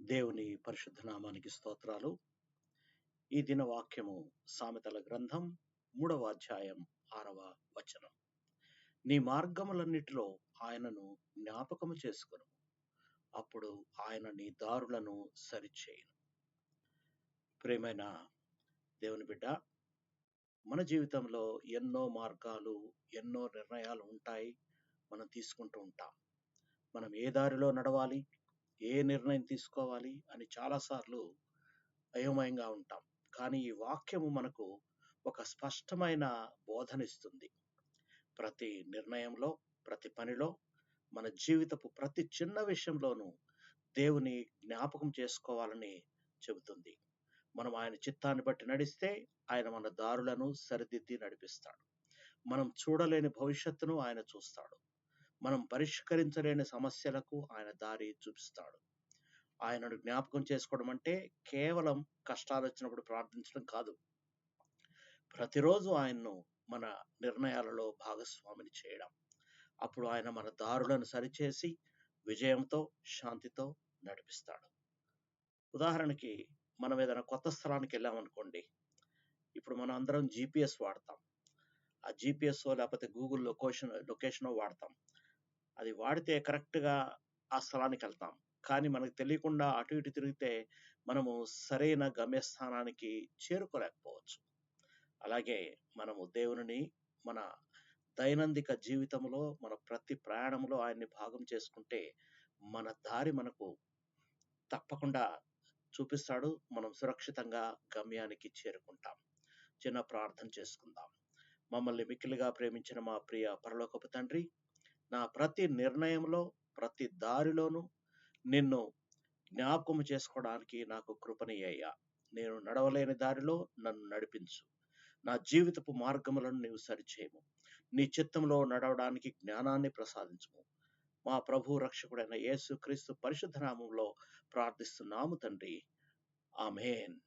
దేవుని పరిశుద్ధ నామానికి స్తోత్రాలు. ఈ దిన వాక్యము సామెతల గ్రంథం 3వ అధ్యాయం 6వ వచనం. నీ మార్గములన్నిటిలో ఆయనను జ్ఞాపకము చేసుకొను, అప్పుడు ఆయన నీ దారులను సరిచేయును. ప్రియమైన దేవుని బిడ్డ, మన జీవితంలో ఎన్నో మార్గాలు, ఎన్నో నిర్ణయాలు ఉంటాయి. మనం తీసుకుంటూ ఉంటాం. మనం ఏ దారిలో నడవాలి, ఏ నిర్ణయం తీసుకోవాలి అని చాలాసార్లు అయోమయంగా ఉంటాం. కానీ ఈ వాక్యము మనకు ఒక స్పష్టమైన బోధనిస్తుంది. ప్రతి నిర్ణయంలో, ప్రతి పనిలో, మన జీవితపు ప్రతి చిన్న విషయంలోనూ దేవుని జ్ఞాపకం చేసుకోవాలని చెబుతుంది. మనం ఆయన చిత్తాన్ని బట్టి నడిస్తే ఆయన మన దారులను సరిదిద్ది నడిపిస్తాడు. మనం చూడలేని భవిష్యత్తును ఆయన చూస్తాడు. మనం పరిష్కరించలేని సమస్యలకు ఆయన దారి చూపిస్తాడు. ఆయనను జ్ఞాపకం చేసుకోవడం అంటే కేవలం కష్టాలు వచ్చినప్పుడు ప్రార్థించడం కాదు. ప్రతిరోజు ఆయన్ను మన నిర్ణయాలలో భాగస్వామిని చేయడం. అప్పుడు ఆయన మన దారులను సరిచేసి విజయంతో, శాంతితో నడిపిస్తాడు. ఉదాహరణకి మనం ఏదైనా కొత్త స్థలానికి వెళ్ళామనుకోండి. ఇప్పుడు మనం అందరం GPS వాడతాం. ఆ GPS లేకపోతే గూగుల్ లొకేషన్ వాడతాం. అది వాడితే కరెక్ట్గా ఆ స్థలానికి వెళ్తాం. కానీ మనకు తెలియకుండా అటు ఇటు తిరిగితే మనము సరైన గమ్యస్థానానికి చేరుకోలేకపోవచ్చు. అలాగే మనము దేవునిని మన దైనందిక జీవితంలో, మన ప్రతి ప్రయాణంలో ఆయన్ని భాగం చేసుకుంటే మన దారి మనకు తప్పకుండా చూపిస్తాడు. మనం సురక్షితంగా గమ్యానికి చేరుకుంటాం. చిన్న ప్రార్థన చేసుకుందాం. మమ్మల్ని మిక్కిలిగా ప్రేమించిన మా ప్రియ పరలోకపు తండ్రి, నా ప్రతి నిర్ణయంలో, ప్రతి దారిలోనూ నిన్ను జ్ఞాపకం చేసుకోవడానికి నాకు కృపణీయ్యా. నేను నడవలేని దారిలో నన్ను నడిపించు. నా జీవితపు మార్గములను నీవు సరిచేయము. నీ చిత్తంలో నడవడానికి జ్ఞానాన్ని ప్రసాదించుము. మా ప్రభు రక్షకుడైన యేసు క్రీస్తు పరిశుద్ధ నామములో ప్రార్థిస్తున్నాము తండ్రి. ఆమేన్.